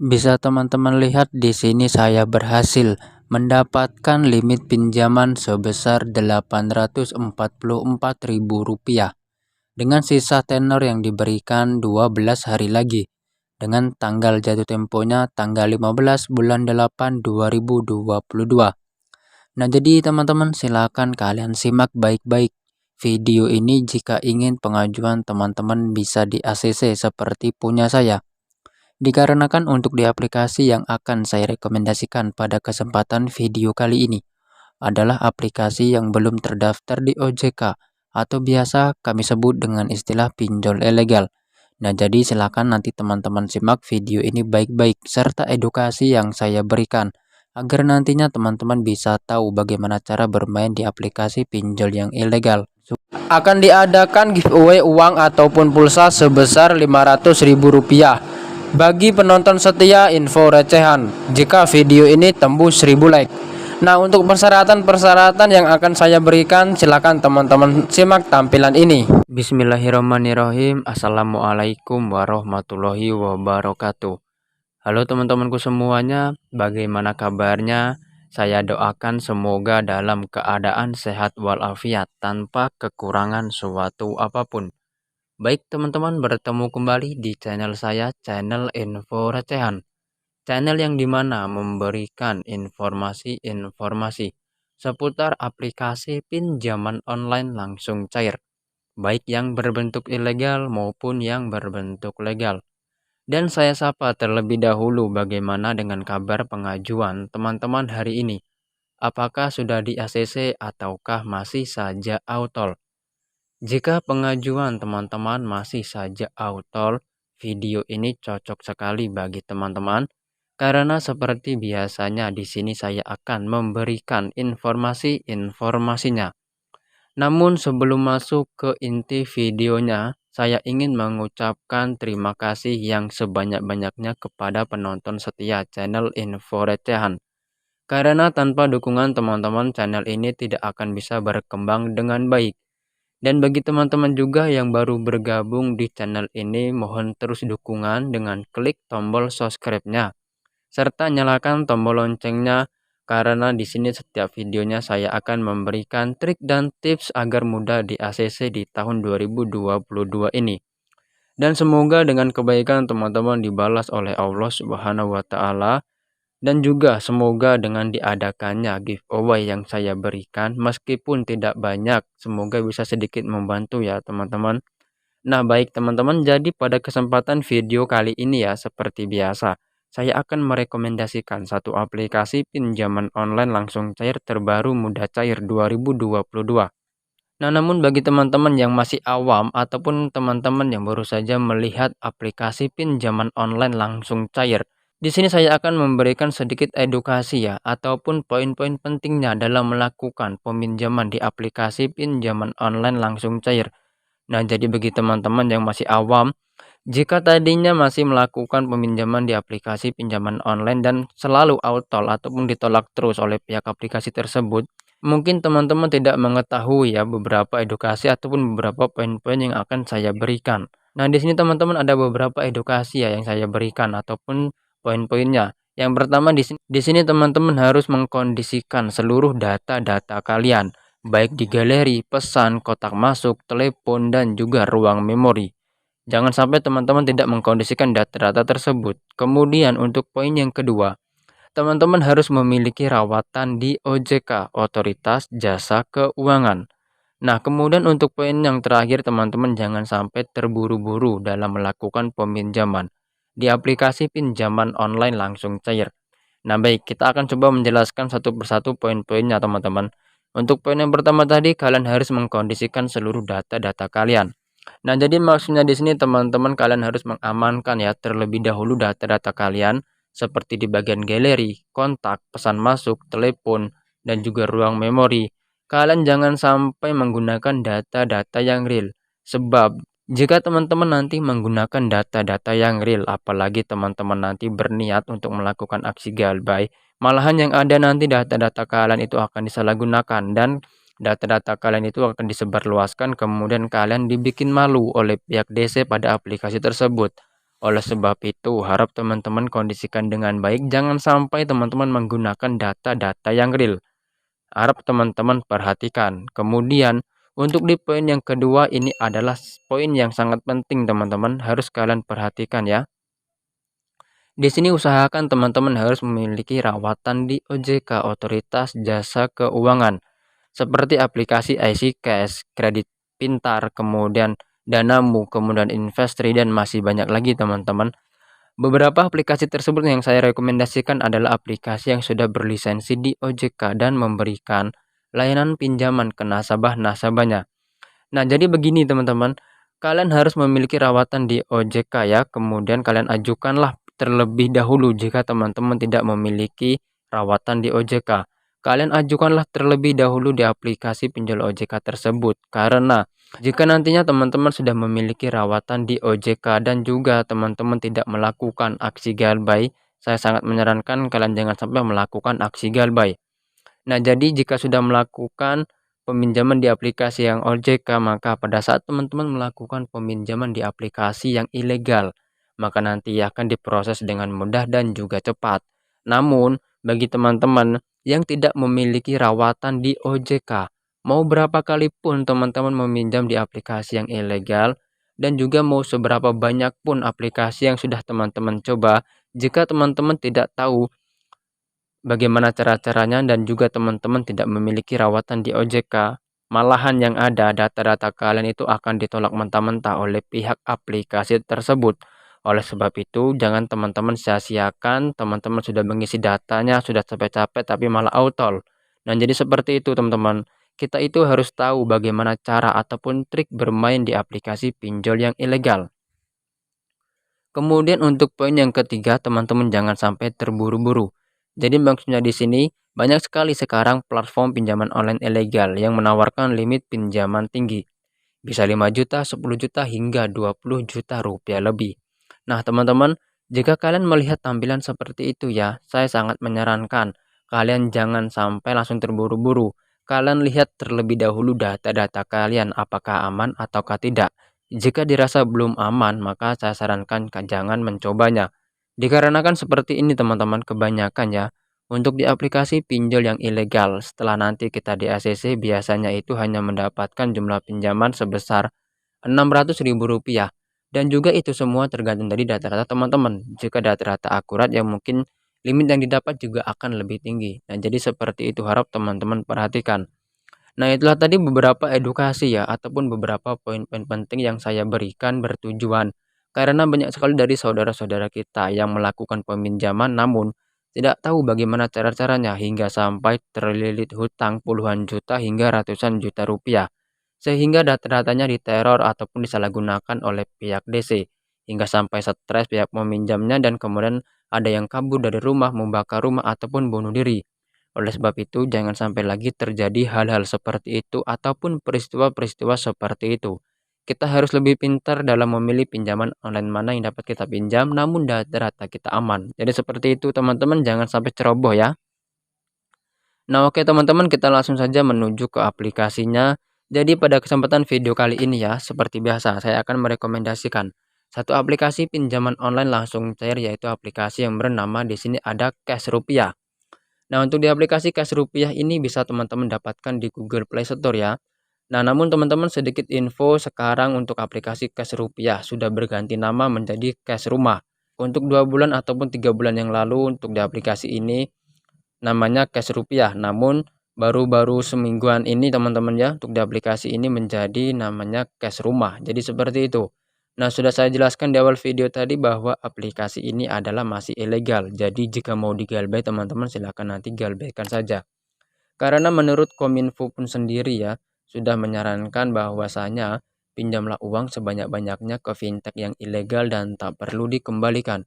Bisa teman-teman lihat di sini saya berhasil mendapatkan limit pinjaman sebesar Rp844.000 dengan sisa tenor yang diberikan 12 hari lagi dengan tanggal jatuh temponya tanggal 15 bulan 8 2022. Nah, jadi teman-teman silakan kalian simak baik-baik video ini jika ingin pengajuan teman-teman bisa di ACC seperti punya saya. Dikarenakan untuk di aplikasi yang akan saya rekomendasikan pada kesempatan video kali ini adalah aplikasi yang belum terdaftar di OJK atau biasa kami sebut dengan istilah pinjol ilegal. Nah, jadi silakan nanti teman-teman simak video ini baik-baik serta edukasi yang saya berikan agar nantinya teman-teman bisa tahu bagaimana cara bermain di aplikasi pinjol yang ilegal. Akan diadakan giveaway uang ataupun pulsa sebesar Rp500.000 bagi penonton setia info recehan jika video ini tembus 1000 like. Nah, untuk persyaratan-persyaratan yang akan saya berikan, silakan teman-teman simak tampilan ini. Bismillahirrahmanirrahim. Assalamualaikum warahmatullahi wabarakatuh. Halo teman-temanku semuanya, bagaimana kabarnya? Saya doakan semoga dalam keadaan sehat walafiat tanpa kekurangan suatu apapun. Baik teman-teman, bertemu kembali di channel saya, channel Info Recehan. Channel yang dimana memberikan informasi-informasi seputar aplikasi pinjaman online langsung cair, baik yang berbentuk ilegal maupun yang berbentuk legal. Dan saya sapa terlebih dahulu bagaimana dengan kabar pengajuan teman-teman hari ini. Apakah sudah di ACC ataukah masih saja autol? Jika pengajuan teman-teman masih saja autol, video ini cocok sekali bagi teman-teman karena seperti biasanya di sini saya akan memberikan informasi-informasinya. Namun sebelum masuk ke inti videonya, saya ingin mengucapkan terima kasih yang sebanyak-banyaknya kepada penonton setia channel Info Recehan. Karena tanpa dukungan teman-teman channel ini tidak akan bisa berkembang dengan baik. Dan bagi teman-teman juga yang baru bergabung di channel ini, mohon terus dukungan dengan klik tombol subscribe-nya serta nyalakan tombol loncengnya karena di sini setiap videonya saya akan memberikan trik dan tips agar mudah di ACC di tahun 2022 ini. Dan semoga dengan kebaikan teman-teman dibalas oleh Allah Subhanahu wa taala. Dan juga semoga dengan diadakannya giveaway yang saya berikan meskipun tidak banyak, semoga bisa sedikit membantu ya teman-teman. Nah baik teman-teman, jadi pada kesempatan video kali ini ya seperti biasa, saya akan merekomendasikan satu aplikasi pinjaman online langsung cair terbaru Mudah Cair 2022. Nah namun bagi teman-teman yang masih awam ataupun teman-teman yang baru saja melihat aplikasi pinjaman online langsung cair, di sini saya akan memberikan sedikit edukasi ya ataupun poin-poin pentingnya dalam melakukan peminjaman di aplikasi pinjaman online langsung cair. Nah, jadi bagi teman-teman yang masih awam, jika tadinya masih melakukan peminjaman di aplikasi pinjaman online dan selalu autol ataupun ditolak terus oleh pihak aplikasi tersebut, mungkin teman-teman tidak mengetahui ya beberapa edukasi ataupun beberapa poin-poin yang akan saya berikan. Nah, di sini teman-teman ada beberapa edukasi ya yang saya berikan ataupun poin-poinnya. Yang pertama di sini teman-teman harus mengkondisikan seluruh data-data kalian, baik di galeri, pesan, kotak masuk, telepon, dan juga ruang memori. Jangan sampai teman-teman tidak mengkondisikan data-data tersebut. Kemudian untuk poin yang kedua, teman-teman harus memiliki rawatan di OJK, Otoritas Jasa Keuangan. Nah, kemudian untuk poin yang terakhir teman-teman jangan sampai terburu-buru dalam melakukan peminjaman di aplikasi pinjaman online langsung cair. Nah, baik, kita akan coba menjelaskan satu persatu poin-poinnya teman-teman. Untuk poin yang pertama tadi, kalian harus mengkondisikan seluruh data-data kalian. Nah, jadi maksudnya di sini teman-teman kalian harus mengamankan ya terlebih dahulu data-data kalian seperti di bagian galeri, kontak, pesan masuk, telepon, dan juga ruang memori. Kalian jangan sampai menggunakan data-data yang real. Sebab jika teman-teman nanti menggunakan data-data yang real, apalagi teman-teman nanti berniat untuk melakukan aksi galbay, malahan yang ada nanti data-data kalian itu akan disalahgunakan dan data-data kalian itu akan disebarluaskan, kemudian kalian dibikin malu oleh pihak DC pada aplikasi tersebut. Oleh sebab itu, harap teman-teman kondisikan dengan baik, jangan sampai teman-teman menggunakan data-data yang real. Harap teman-teman perhatikan. Kemudian, untuk di poin yang kedua ini adalah poin yang sangat penting teman-teman, harus kalian perhatikan ya. Di sini usahakan teman-teman harus memiliki rawatan di OJK, Otoritas Jasa Keuangan, seperti aplikasi IC Cash, Kredit Pintar, kemudian Danamu, kemudian Investri, dan masih banyak lagi teman-teman. Beberapa aplikasi tersebut yang saya rekomendasikan adalah aplikasi yang sudah berlisensi di OJK dan memberikan layanan pinjaman ke nasabah-nasabahnya. Nah, jadi begini teman-teman, kalian harus memiliki rawatan di OJK ya, kemudian kalian ajukanlah terlebih dahulu jika teman-teman tidak memiliki rawatan di OJK. Kalian ajukanlah terlebih dahulu di aplikasi pinjol OJK tersebut, karena jika nantinya teman-teman sudah memiliki rawatan di OJK dan juga teman-teman tidak melakukan aksi galbay, saya sangat menyarankan kalian jangan sampai melakukan aksi galbay. Nah, jadi jika sudah melakukan peminjaman di aplikasi yang OJK, maka pada saat teman-teman melakukan peminjaman di aplikasi yang ilegal, maka nanti akan diproses dengan mudah dan juga cepat. Namun, bagi teman-teman yang tidak memiliki rawatan di OJK, mau berapa kali pun teman-teman meminjam di aplikasi yang ilegal, dan juga mau seberapa banyak pun aplikasi yang sudah teman-teman coba, jika teman-teman tidak tahu bagaimana cara-caranya dan juga teman-teman tidak memiliki rawatan di OJK, malahan yang ada data-data kalian itu akan ditolak mentah-mentah oleh pihak aplikasi tersebut. Oleh sebab itu, jangan teman-teman sia-siakan, teman-teman sudah mengisi datanya, sudah capek-capek tapi malah autol. Dan jadi seperti itu teman-teman. Kita itu harus tahu bagaimana cara ataupun trik bermain di aplikasi pinjol yang ilegal. Kemudian untuk poin yang ketiga, teman-teman jangan sampai terburu-buru. Jadi maksudnya di sini banyak sekali sekarang platform pinjaman online ilegal yang menawarkan limit pinjaman tinggi. Bisa 5 juta, 10 juta hingga 20 juta rupiah lebih. Nah, teman-teman, jika kalian melihat tampilan seperti itu ya, saya sangat menyarankan kalian jangan sampai langsung terburu-buru. Kalian lihat terlebih dahulu data-data kalian apakah aman ataukah tidak. Jika dirasa belum aman, maka saya sarankan jangan mencobanya. Dikarenakan seperti ini teman-teman, kebanyakan ya, untuk di aplikasi pinjol yang ilegal, setelah nanti kita di ACC biasanya itu hanya mendapatkan jumlah pinjaman sebesar Rp600.000, dan juga itu semua tergantung dari data-data teman-teman. Jika data-data akurat yang mungkin limit yang didapat juga akan lebih tinggi. Nah, jadi seperti itu, harap teman-teman perhatikan. Nah, itulah tadi beberapa edukasi ya ataupun beberapa poin-poin penting yang saya berikan bertujuan karena banyak sekali dari saudara-saudara kita yang melakukan peminjaman namun tidak tahu bagaimana cara-caranya hingga sampai terlilit hutang puluhan juta hingga ratusan juta rupiah. Sehingga data-datanya diteror ataupun disalahgunakan oleh pihak DC hingga sampai stres pihak meminjamnya dan kemudian ada yang kabur dari rumah, membakar rumah ataupun bunuh diri. Oleh sebab itu, jangan sampai lagi terjadi hal-hal seperti itu ataupun peristiwa-peristiwa seperti itu. Kita harus lebih pintar dalam memilih pinjaman online mana yang dapat kita pinjam, namun data-data kita aman. Jadi seperti itu teman-teman, jangan sampai ceroboh ya. Nah oke teman-teman, kita langsung saja menuju ke aplikasinya. Jadi pada kesempatan video kali ini ya, seperti biasa, saya akan merekomendasikan satu aplikasi pinjaman online langsung cair, yaitu aplikasi yang bernama di sini ada Cash Rupiah. Nah, untuk di aplikasi Cash Rupiah ini bisa teman-teman dapatkan di Google Play Store ya. Nah, namun teman-teman sedikit info sekarang untuk aplikasi Cash Rupiah sudah berganti nama menjadi Cash Rumah. Untuk 2 bulan ataupun 3 bulan yang lalu untuk di aplikasi ini namanya Cash Rupiah. Namun baru-baru semingguan ini teman-teman ya untuk di aplikasi ini menjadi namanya Cash Rumah. Jadi seperti itu. Nah, sudah saya jelaskan di awal video tadi bahwa aplikasi ini adalah masih ilegal. Jadi jika mau digalbay teman-teman silahkan nanti galbaykan saja. Karena menurut Kominfo pun sendiri ya sudah menyarankan bahwasanya pinjamlah uang sebanyak-banyaknya ke fintech yang ilegal dan tak perlu dikembalikan.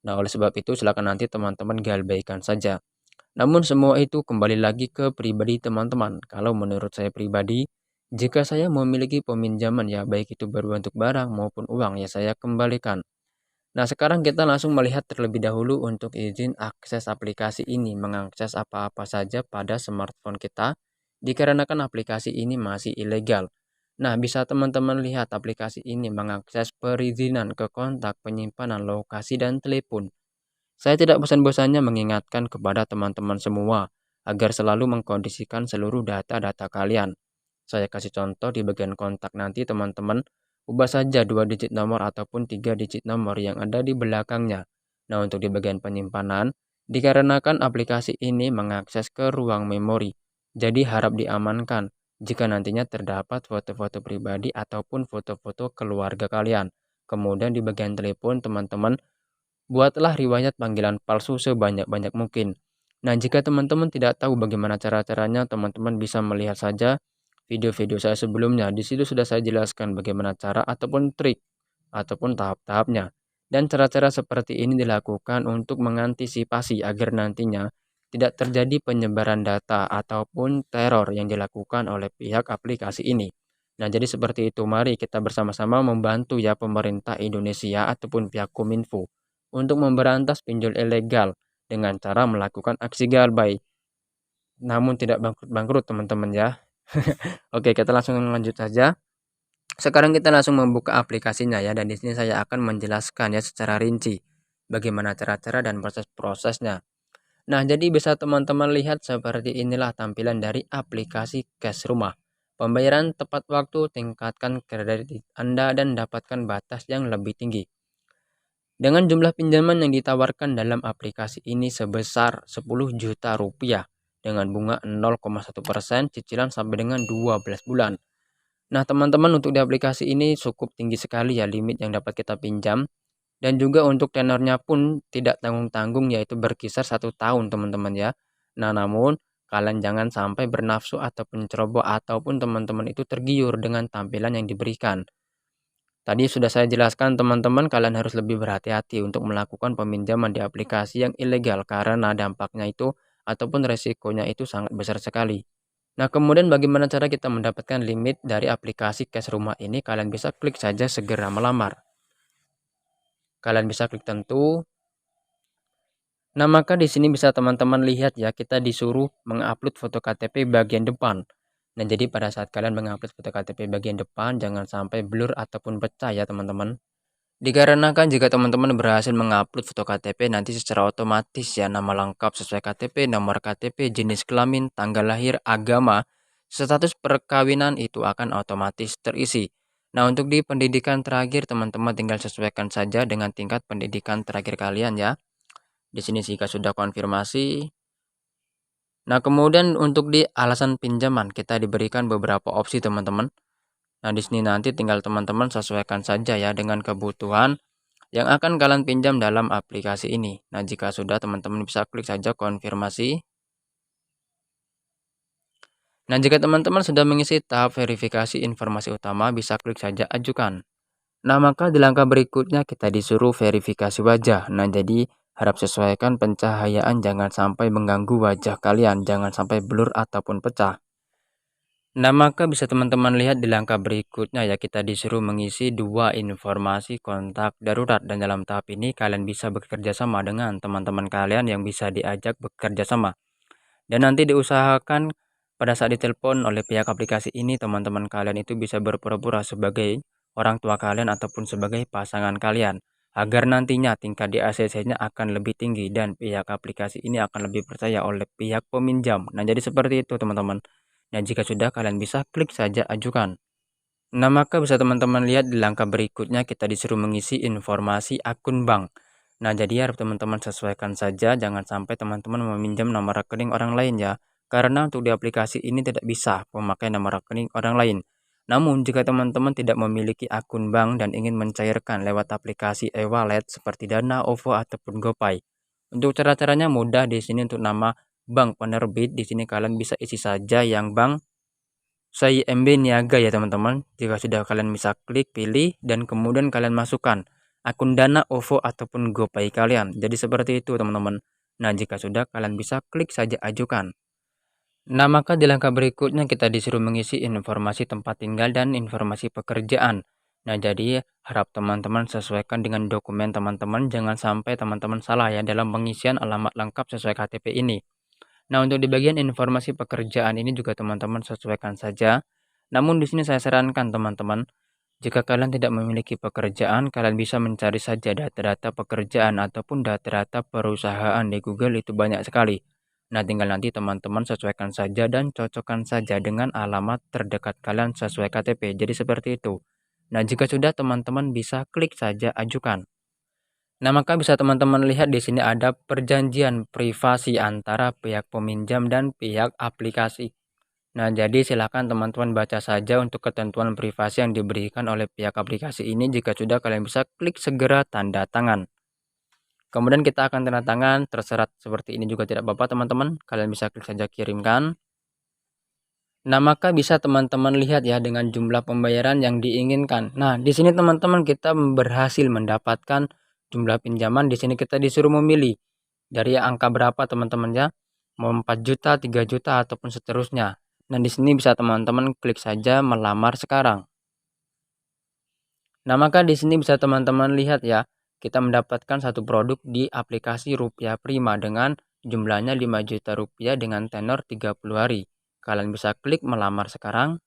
Nah, oleh sebab itu silakan nanti teman-teman galbaikan saja. Namun semua itu kembali lagi ke pribadi teman-teman. Kalau menurut saya pribadi, jika saya memiliki peminjaman ya baik itu berbentuk barang maupun uang ya saya kembalikan. Nah, sekarang kita langsung melihat terlebih dahulu untuk izin akses aplikasi ini, mengakses apa-apa saja pada smartphone kita dikarenakan aplikasi ini masih ilegal. Nah, bisa teman-teman lihat aplikasi ini mengakses perizinan ke kontak, penyimpanan, lokasi, dan telepon. Saya tidak bosan-bosannya mengingatkan kepada teman-teman semua agar selalu mengkondisikan seluruh data-data kalian. Saya kasih contoh di bagian kontak nanti teman-teman, ubah saja 2 digit nomor ataupun 3 digit nomor yang ada di belakangnya. Nah, untuk di bagian penyimpanan, dikarenakan aplikasi ini mengakses ke ruang memori, jadi harap diamankan jika nantinya terdapat foto-foto pribadi ataupun foto-foto keluarga kalian. Kemudian di bagian telepon teman-teman, buatlah riwayat panggilan palsu sebanyak-banyak mungkin. Nah, jika teman-teman tidak tahu bagaimana cara-caranya, teman-teman bisa melihat saja video-video saya sebelumnya. Di situ sudah saya jelaskan bagaimana cara ataupun trik ataupun tahap-tahapnya. Dan cara-cara seperti ini dilakukan untuk mengantisipasi agar nantinya tidak terjadi penyebaran data ataupun teror yang dilakukan oleh pihak aplikasi ini. Nah, jadi seperti itu. Mari kita bersama-sama membantu ya pemerintah Indonesia ataupun pihak Kominfo untuk memberantas pinjol ilegal dengan cara melakukan aksi galbay. Namun tidak bangkrut-bangkrut teman-teman ya. Oke, kita langsung lanjut saja. Sekarang kita langsung membuka aplikasinya ya, dan di sini saya akan menjelaskan ya secara rinci bagaimana cara-cara dan proses-prosesnya. Nah, jadi bisa teman-teman lihat seperti inilah tampilan dari aplikasi Cash Rumah. Pembayaran tepat waktu, tingkatkan kredit Anda dan dapatkan batas yang lebih tinggi. Dengan jumlah pinjaman yang ditawarkan dalam aplikasi ini sebesar 10 juta rupiah dengan bunga 0,1%, cicilan sampai dengan 12 bulan. Nah, teman-teman, untuk di aplikasi ini cukup tinggi sekali ya limit yang dapat kita pinjam, dan juga untuk tenornya pun tidak tanggung-tanggung, yaitu berkisar 1 tahun teman-teman ya. Nah, namun kalian jangan sampai bernafsu ataupun ceroboh ataupun teman-teman itu tergiur dengan tampilan yang diberikan. Tadi sudah saya jelaskan teman-teman, kalian harus lebih berhati-hati untuk melakukan peminjaman di aplikasi yang ilegal karena dampaknya itu ataupun resikonya itu sangat besar sekali. Nah, kemudian bagaimana cara kita mendapatkan limit dari aplikasi Cash Rumah ini? Kalian bisa klik saja segera melamar. Kalian bisa klik tentu. Nah, maka di sini bisa teman-teman lihat ya, kita disuruh mengupload foto KTP bagian depan. Nah, jadi pada saat kalian mengupload foto KTP bagian depan, jangan sampai blur ataupun pecah ya teman-teman. Dikarenakan jika teman-teman berhasil mengupload foto KTP, nanti secara otomatis ya nama lengkap sesuai KTP, nomor KTP, jenis kelamin, tanggal lahir, agama, status perkawinan itu akan otomatis terisi. Nah, untuk di pendidikan terakhir teman-teman tinggal sesuaikan saja dengan tingkat pendidikan terakhir kalian ya. Di sini jika sudah konfirmasi. Nah, kemudian untuk di alasan pinjaman kita diberikan beberapa opsi teman-teman. Nah, di sini nanti tinggal teman-teman sesuaikan saja ya dengan kebutuhan yang akan kalian pinjam dalam aplikasi ini. Nah, jika sudah teman-teman bisa klik saja konfirmasi. Nah, jika teman-teman sudah mengisi tahap verifikasi informasi utama, bisa klik saja ajukan. Nah, maka di langkah berikutnya kita disuruh verifikasi wajah. Nah, jadi harap sesuaikan pencahayaan, jangan sampai mengganggu wajah kalian, jangan sampai blur ataupun pecah. Nah, maka bisa teman-teman lihat di langkah berikutnya ya, kita disuruh mengisi 2 informasi kontak darurat, dan dalam tahap ini kalian bisa bekerja sama dengan teman-teman kalian yang bisa diajak bekerja sama. Dan nanti diusahakan pada saat ditelepon oleh pihak aplikasi ini, teman-teman kalian itu bisa berpura-pura sebagai orang tua kalian ataupun sebagai pasangan kalian, agar nantinya tingkat di ACC-nya akan lebih tinggi dan pihak aplikasi ini akan lebih percaya oleh pihak peminjam. Nah, jadi seperti itu teman-teman. Nah, jika sudah kalian bisa klik saja ajukan. Nah, maka bisa teman-teman lihat di langkah berikutnya kita disuruh mengisi informasi akun bank. Nah, jadi harap teman-teman sesuaikan saja, jangan sampai teman-teman meminjam nomor rekening orang lain ya. Karena untuk di aplikasi ini tidak bisa memakai nomor rekening orang lain. Namun, jika teman-teman tidak memiliki akun bank dan ingin mencairkan lewat aplikasi e-wallet seperti Dana, OVO ataupun GoPay. Untuk cara-caranya mudah. Di sini untuk nama bank penerbit, di sini kalian bisa isi saja yang bank CIMB Niaga ya teman-teman. Jika sudah, kalian bisa klik pilih dan kemudian kalian masukkan akun Dana, OVO ataupun GoPay kalian. Jadi seperti itu teman-teman. Nah, jika sudah, kalian bisa klik saja ajukan. Nah, maka di langkah berikutnya kita disuruh mengisi informasi tempat tinggal dan informasi pekerjaan. Nah, jadi harap teman-teman sesuaikan dengan dokumen teman-teman, jangan sampai teman-teman salah ya dalam pengisian alamat lengkap sesuai KTP ini. Nah, untuk di bagian informasi pekerjaan ini juga teman-teman sesuaikan saja Namun di sini saya sarankan teman-teman, jika kalian tidak memiliki pekerjaan, kalian bisa mencari saja data-data pekerjaan ataupun data-data perusahaan di Google, itu banyak sekali. Nah, tinggal nanti teman-teman sesuaikan saja dan cocokkan saja dengan alamat terdekat kalian sesuai KTP. Jadi seperti itu. Nah, jika sudah, teman-teman bisa klik saja ajukan. Nah, maka bisa teman-teman lihat di sini ada perjanjian privasi antara pihak peminjam dan pihak aplikasi. Nah, jadi silakan teman-teman baca saja untuk ketentuan privasi yang diberikan oleh pihak aplikasi ini. Jika sudah, kalian bisa klik segera tanda tangan. Kemudian kita akan tanda tangan, terserat seperti ini juga tidak apa-apa teman-teman. Kalian bisa klik saja kirimkan. Nah, maka bisa teman-teman lihat ya dengan jumlah pembayaran yang diinginkan. Nah, di sini teman-teman kita berhasil mendapatkan jumlah pinjaman. Di sini kita disuruh memilih dari angka berapa teman-teman ya. Mau 4 juta, 3 juta ataupun seterusnya. Nah, di sini bisa teman-teman klik saja melamar sekarang. Nah, maka di sini bisa teman-teman lihat ya, kita mendapatkan satu produk di aplikasi Rupiah Prima dengan jumlahnya 5 juta rupiah dengan tenor 30 hari. Kalian bisa klik melamar sekarang.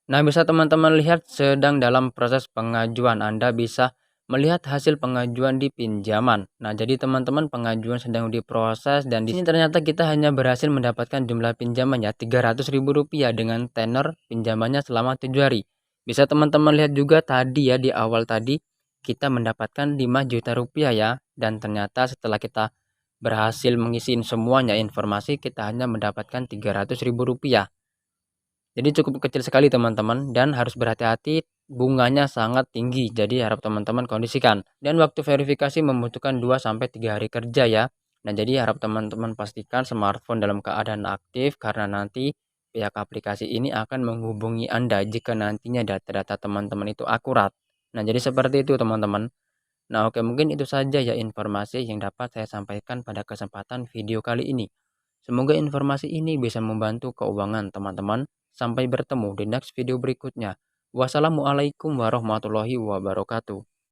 Nah, bisa teman-teman lihat sedang dalam proses pengajuan. Anda bisa melihat hasil pengajuan di pinjaman. Nah, jadi teman-teman pengajuan sedang diproses dan di sini ternyata kita hanya berhasil mendapatkan jumlah pinjaman ya Rp300.000 dengan tenor pinjamannya selama 7 hari. Bisa teman-teman lihat juga tadi ya di awal tadi kita mendapatkan 5 juta rupiah ya, dan ternyata setelah kita berhasil mengisi semuanya informasi, kita hanya mendapatkan Rp300.000. Jadi cukup kecil sekali teman-teman dan harus berhati-hati, bunganya sangat tinggi. Jadi harap teman-teman kondisikan. Dan waktu verifikasi membutuhkan 2 sampai 3 hari kerja ya. Nah, jadi harap teman-teman pastikan smartphone dalam keadaan aktif karena nanti pihak aplikasi ini akan menghubungi Anda jika nantinya data-data teman-teman itu akurat. Nah, jadi seperti itu teman-teman. Nah, oke, mungkin itu saja ya informasi yang dapat saya sampaikan pada kesempatan video kali ini. Semoga informasi ini bisa membantu keuangan teman-teman. Sampai bertemu di next video berikutnya. Wassalamualaikum warahmatullahi wabarakatuh.